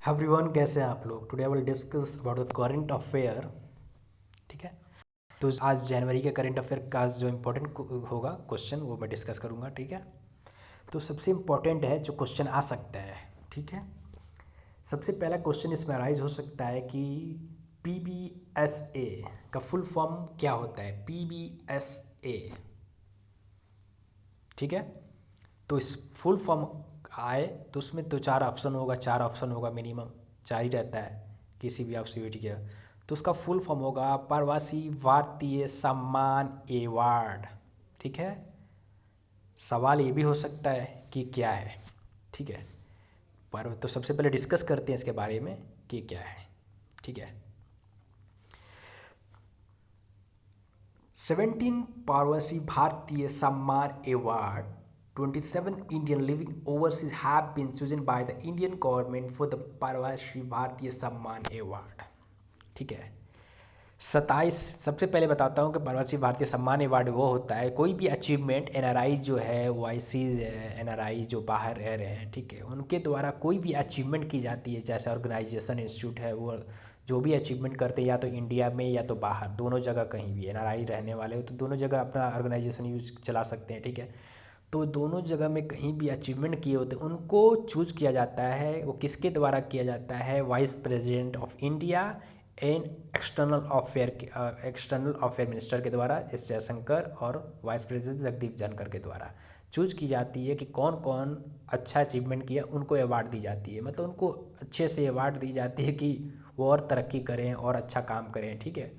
Everyone, कैसे हैं आप लोग। Today I will discuss about the current affair. ठीक है। तो आज जनवरी के करंट अफेयर का जो इम्पोर्टेंट होगा क्वेश्चन वो मैं डिस्कस करूंगा। ठीक है। तो सबसे इम्पोर्टेंट है जो क्वेश्चन आ सकता है। ठीक है। सबसे पहला क्वेश्चन इसमें अराइज हो सकता है कि PBSA का फुल फॉर्म क्या होता है। PBSA। ठीक है। तो इस फुल फॉर्म आए तो उसमें तो चार ऑप्शन होगा मिनिमम, चार ही रहता है किसी भी आप सीवीटी के। तो उसका फुल फॉर्म होगा प्रवासी भारतीय सम्मान अवार्ड। ठीक है। सवाल ये भी हो सकता है कि क्या है। ठीक है। पर तो सबसे पहले डिस्कस करते हैं इसके बारे में कि क्या है। ठीक है। 17 प्रवासी Bharatiya Samman award 27 Indian living overseas have been chosen by the Indian government for the प्रवासी भारतीय सम्मान अवार्ड। ठीक है। 27। सबसे पहले बताता हूँ कि प्रवासी भारतीय सम्मान अवार्ड वो होता है कोई भी अचीवमेंट एनआरआई जो है ओआईसीज है, एनआरआई जो बाहर रह रहे हैं, ठीक है, उनके द्वारा कोई भी अचीवमेंट की जाती है। जैसे ऑर्गेनाइजेशन इंस्टीट्यूट है, वो जो भी अचीवमेंट करते हैं या तो इंडिया में या तो बाहर, दोनों जगह कहीं भी एनआरआई रहने वाले हो तो दोनों जगह अपना ऑर्गेनाइजेशन यूज चला सकते हैं। ठीक है। तो दोनों जगह में कहीं भी अचीवमेंट किए होते हैं उनको चूज किया जाता है। वो किसके द्वारा किया जाता है? Vice president of India and external affair minister के द्वारा, एस जयशंकर, और वाइस प्रेसिडेंट जगदीप धनखड़ के द्वारा चूज की जाती है कि कौन कौन अच्छा अचीवमेंट किया, उनको अवार्ड दी जाती है। मतलब उनको अच्छे से अवार्ड दी जाती है कि वो और तरक्की करें और अच्छा काम करें। ठीक है।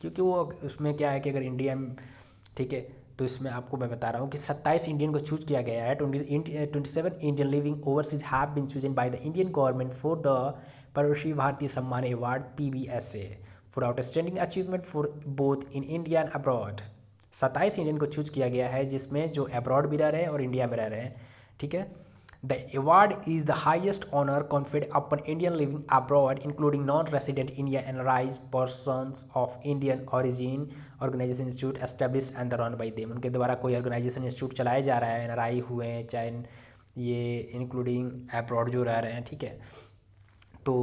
क्योंकि वो उसमें क्या है कि अगर इंडिया में, ठीक है, तो इसमें आपको मैं बता रहा हूँ कि 27 इंडियन को चूज किया गया है। 27 Indian living overseas have been chosen by the Indian government for the Pravasi Bharatiya Samman award PBSA for outstanding achievement for both in India and abroad. 27 Indian को चूज किया गया है जिसमें जो अब्रॉड भी रह रहे हैं और इंडिया में रह रहे हैं। ठीक है। The award is the highest honor conferred upon Indian living abroad, including non-resident India NRIs, persons of Indian origin, organization institute established and run by them। उनके द्वारा कोई ऑर्गेनाइजेशन इंस्टीट्यूट चलाया जा रहा है, एनआरआई हुए हैं चाहे ये इंक्लूडिंग अब्रॉड जो रह रहे हैं। ठीक है। तो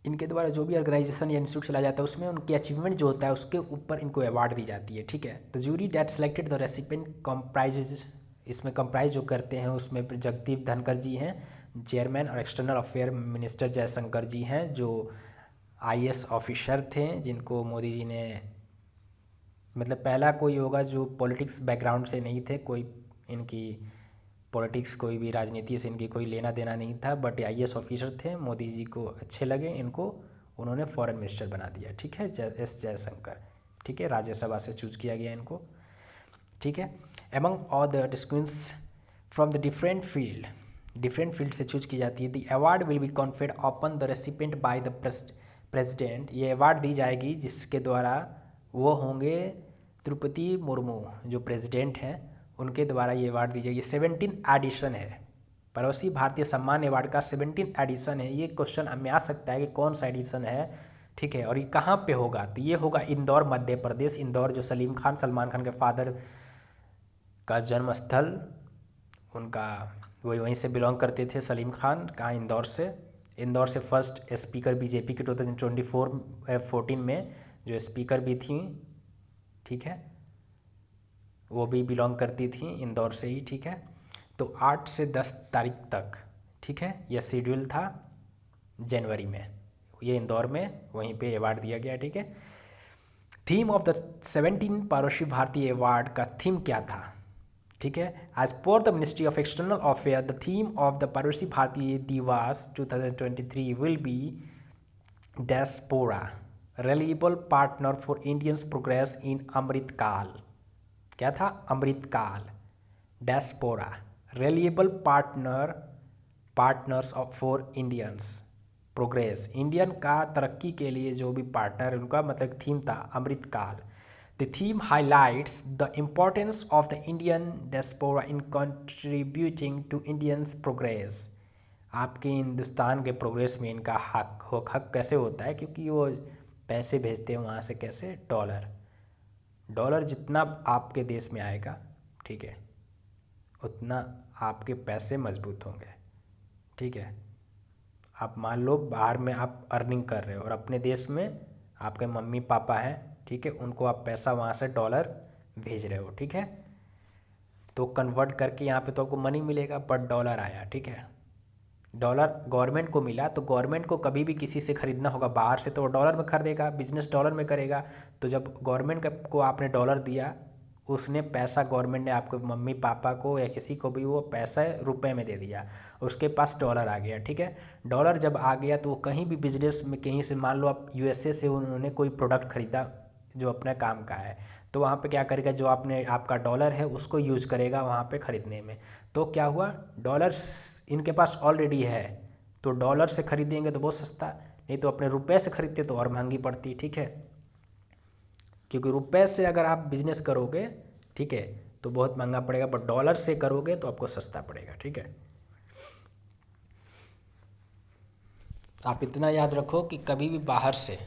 इनके द्वारा जो भी ऑर्गेनाइजेशन या इंस्टीट्यूट चलाया जाता है उसमें उनकी अचीवमेंट जो होता है उसके ऊपर इनको अवार्ड दी जाती है। ठीक है। तो jury that selected the recipient comprises, इसमें कंप्राइज जो करते हैं उसमें जगदीप धनखड़ जी हैं चेयरमैन, और एक्सटर्नल अफेयर मिनिस्टर जयशंकर जी हैं जो IAS ऑफिसर थे जिनको मोदी जी ने, मतलब पहला कोई होगा जो पॉलिटिक्स बैकग्राउंड से नहीं थे, कोई इनकी पॉलिटिक्स कोई भी राजनीति से इनकी कोई लेना देना नहीं था, बट IAS ऑफिसर थे, मोदी जी को अच्छे लगे इनको, उन्होंने फॉरेन मिनिस्टर बना दिया। ठीक है। S जयशंकर। ठीक है। राज्यसभा से चूज किया गया इनको। ठीक है। Among all the disciplines from the different field से चूज की जाती है। The award will be conferred upon the recipient by the president. ये अवार्ड दी जाएगी जिसके द्वारा वो होंगे द्रौपदी मुर्मू, जो प्रेसिडेंट हैं उनके द्वारा ये अवार्ड दी जाएगी। 17 एडिशन है, प्रवासी भारतीय सम्मान अवार्ड का 17 एडिशन है। ये क्वेश्चन में आ सकता है कि कौन सा एडिशन है। ठीक है। और ये कहाँ पे होगा? तो ये होगा इंदौर, मध्य प्रदेश। इंदौर जो सलमान खान के फादर का जन्म स्थल, उनका वही वहीं से बिलोंग करते थे सलीम खान। कहाँ? इंदौर से। इंदौर से फर्स्ट स्पीकर बीजेपी के 2014 में जो स्पीकर भी थी, ठीक है, वो भी बिलोंग करती थी इंदौर से ही। ठीक है। तो 8 से 10 तारीख तक, ठीक है, यह शेड्यूल था जनवरी में, ये इंदौर में वहीं पे अवार्ड दिया गया। ठीक है। थीम ऑफ द 17 प्रवासी भारतीय अवार्ड का थीम क्या था? ठीक है। As per the ministry of external affair the theme of the Pravasi Bharatiya Divas 2023 will be diaspora reliable partner for Indians progress in Amrit Kaal. क्या था? Amrit Kaal. Diaspora reliable partners for Indians progress, Indian का तरक्की के लिए जो भी पार्टनर, उनका मतलब थीम था Amrit Kaal. The theme highlights the importance of the Indian diaspora in contributing to Indians progress. आपके हिंदुस्तान के प्रोग्रेस में इनका हक कैसे होता है? क्योंकि वो पैसे भेजते हैं वहाँ से, कैसे? डॉलर। डॉलर जितना आपके देश में आएगा, ठीक है, उतना आपके पैसे मजबूत होंगे। ठीक है। आप मान लो बाहर में आप अर्निंग कर रहे हो और अपने देश में आपके मम्मी पापा हैं, ठीक है, उनको आप पैसा वहाँ से डॉलर भेज रहे हो, ठीक है, तो कन्वर्ट करके यहाँ पे तो आपको मनी मिलेगा, बट डॉलर आया, ठीक है, डॉलर गवर्नमेंट को मिला, तो गवर्नमेंट को कभी भी किसी से ख़रीदना होगा बाहर से तो वो डॉलर में खरीदेगा, बिजनेस डॉलर में करेगा। तो जब गवर्नमेंट को आपने डॉलर दिया, उसने पैसा गवर्नमेंट ने आपको मम्मी पापा को या किसी को भी वो पैसा रुपए में दे दिया, उसके पास डॉलर आ गया, ठीक है। डॉलर जब आ गया तो वो कहीं भी बिजनेस में कहीं से, मान लो आप यूएसए से उन्होंने कोई प्रोडक्ट ख़रीदा जो अपने काम का है, तो वहाँ पे क्या करेगा, जो आपने आपका डॉलर है उसको यूज़ करेगा वहाँ पे ख़रीदने में। तो क्या हुआ, डॉलर इनके पास ऑलरेडी है, तो डॉलर से ख़रीदेंगे तो बहुत सस्ता, नहीं तो अपने रुपए से ख़रीदते तो और महंगी पड़ती, ठीक है, क्योंकि रुपए से अगर आप बिजनेस करोगे, ठीक है, तो बहुत महंगा पड़ेगा, बट डॉलर से करोगे तो आपको सस्ता पड़ेगा, ठीक है। आप इतना याद रखो कि कभी भी बाहर से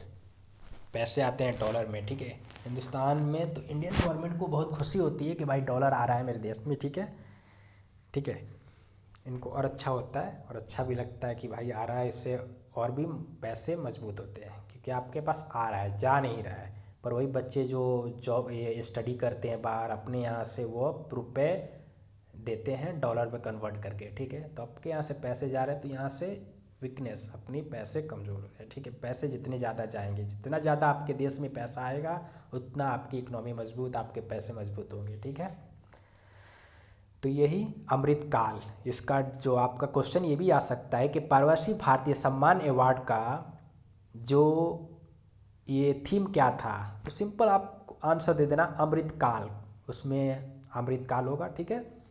पैसे आते हैं डॉलर में, ठीक है, हिंदुस्तान में, तो इंडियन गवर्नमेंट को बहुत खुशी होती है कि भाई डॉलर आ रहा है मेरे देश में, ठीक है, ठीक है, इनको और अच्छा होता है और अच्छा भी लगता है कि भाई आ रहा है, इससे और भी पैसे मजबूत होते हैं, क्योंकि आपके पास आ रहा है, जा नहीं रहा है। पर वही बच्चे जो जॉब ये स्टडी करते हैं बाहर, अपने यहाँ से वो रुपए देते हैं डॉलर में कन्वर्ट करके, ठीक है, तो आपके यहाँ से पैसे जा रहे हैं, तो यहाँ से वीकनेस अपनी, पैसे कमज़ोर है, ठीक है, पैसे जितने ज़्यादा जाएंगे, जितना ज़्यादा आपके देश में पैसा आएगा उतना आपकी इकोनॉमी मजबूत, आपके पैसे मजबूत होंगे, ठीक है। तो यही अमृतकाल, इसका जो आपका क्वेश्चन ये भी आ सकता है कि प्रवासी भारतीय सम्मान अवार्ड का जो ये थीम क्या था, तो सिंपल आप आंसर दे देना अमृतकाल, उसमें अमृतकाल होगा, ठीक है।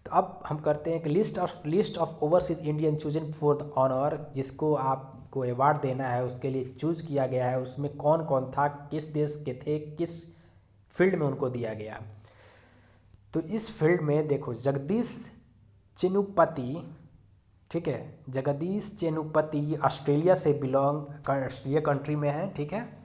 तो अब हम करते हैं कि list of overseas Indian chosen for the honour, जिसको आपको अवार्ड देना है उसके लिए चूज किया गया है, उसमें कौन कौन था, किस देश के थे, किस फील्ड में उनको दिया गया। तो इस फील्ड में देखो जगदीश चेनुपति, ठीक है, जगदीश चेनुपति ऑस्ट्रेलिया से ऑस्ट्रेलिया कंट्री में है, ठीक है,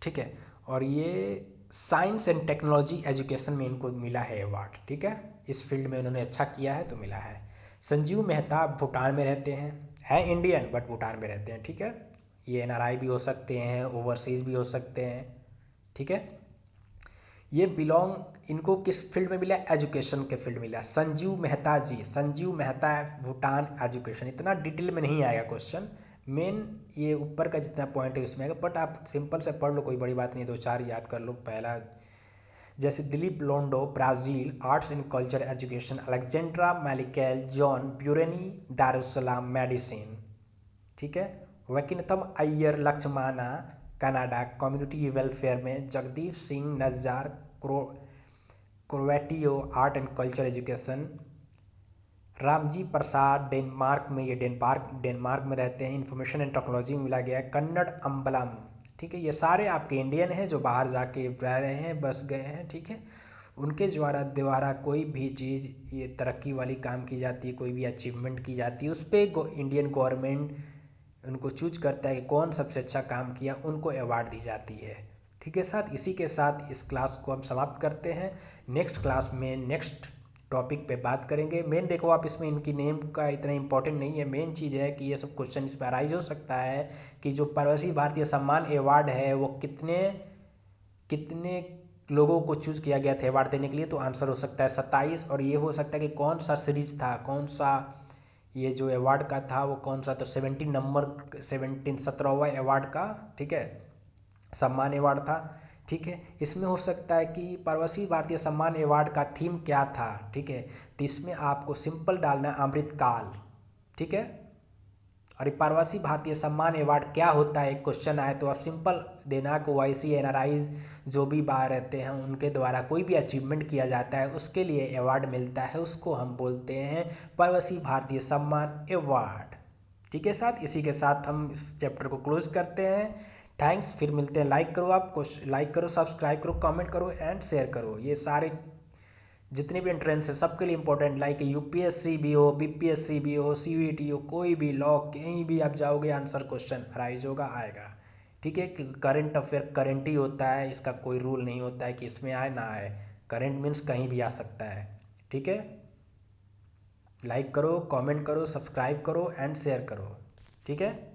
ठीक है, और ये साइंस एंड टेक्नोलॉजी एजुकेशन में इनको मिला है अवार्ड, ठीक है, इस फील्ड में उन्होंने अच्छा किया है तो मिला है। संजीव मेहता भूटान में रहते हैं इंडियन बट भूटान में रहते हैं, ठीक है, ये एनआरआई भी हो सकते हैं, ओवरसीज़ भी हो सकते हैं, ठीक है। ये इनको किस फील्ड में मिला, एजुकेशन के फील्ड में मिला, संजीव मेहता जी, संजीव मेहता भूटान एजुकेशन, इतना डिटेल में नहीं आएगा क्वेश्चन, मेन ये ऊपर का जितना पॉइंट है उसमें आएगा, बट आप सिंपल से पढ़ लो, कोई बड़ी बात नहीं, दो चार याद कर लो। पहला जैसे Dilip Loundo Brazil arts and culture education, Alexander Maliakel John Brunei Darussalam medicine, ठीक है, वकीनतम Iyer Lakshmana Canada community welfare में, Jagdeep Singh Nazar Croatia art and culture education, Ramji Prasad Denmark में, ये डेनमार्क में रहते हैं, इंफॉर्मेशन एंड टेक्नोलॉजी में मिला गया है, कन्नड़ अम्बलम, ठीक है, ये सारे आपके इंडियन हैं जो बाहर जाके रह रहे हैं, बस गए हैं, ठीक है, उनके द्वारा कोई भी चीज़ ये तरक्की वाली काम की जाती है, कोई भी अचीवमेंट की जाती है, उस पर इंडियन गवर्नमेंट उनको चूज करता है कि कौन सबसे अच्छा काम किया, उनको अवार्ड दी जाती है, ठीक है। साथ इसी के साथ इस क्लास को हम समाप्त करते हैं, नेक्स्ट क्लास में नेक्स्ट टॉपिक पे बात करेंगे। मेन देखो आप इसमें इनकी नेम का इतना इंपॉर्टेंट नहीं है, मेन चीज़ है कि ये सब क्वेश्चन इस पर अराइज हो सकता है कि जो प्रवासी भारतीय सम्मान अवार्ड है वो कितने कितने लोगों को चूज़ किया गया था अवार्ड देने के लिए, तो आंसर हो सकता है 27, और ये हो सकता है कि कौन सा सीरीज था, कौन सा ये जो अवार्ड का था वो कौन सा, तो 17वां अवार्ड का, ठीक है, सम्मान अवार्ड था, ठीक है। इसमें हो सकता है कि प्रवासी भारतीय सम्मान अवार्ड का थीम क्या था, ठीक है, तो इसमें आपको सिंपल डालना है अमृतकाल, ठीक है, और ये प्रवासी भारतीय सम्मान अवार्ड क्या होता है, क्वेश्चन आए तो आप सिंपल देना को ओवाईसी एनआरआईज जो भी बाहर रहते हैं उनके द्वारा कोई भी अचीवमेंट किया जाता है उसके लिए अवार्ड मिलता है, उसको हम बोलते हैं प्रवासी भारतीय सम्मान अवार्ड, ठीक है। साथ इसी के साथ हम इस चैप्टर को क्लोज करते हैं। थैंक्स, फिर मिलते हैं। लाइक करो, आप लाइक करो, सब्सक्राइब करो, कमेंट करो एंड शेयर करो। ये सारे जितने भी एंट्रेंस है सबके लिए इंपॉर्टेंट, लाइक यूपीएससी भी हो, बीपीएससी भी हो, सीवीटी हो, कोई भी लॉ कहीं भी आप जाओगे आंसर क्वेश्चन अराइज होगा, आएगा, ठीक है। करंट अफेयर करंट ही होता है, इसका कोई रूल नहीं होता है कि इसमें आए ना आए, करंट मीन्स कहीं भी आ सकता है, ठीक है। लाइक करो, कमेंट करो, सब्सक्राइब करो एंड शेयर करो। ठीक है।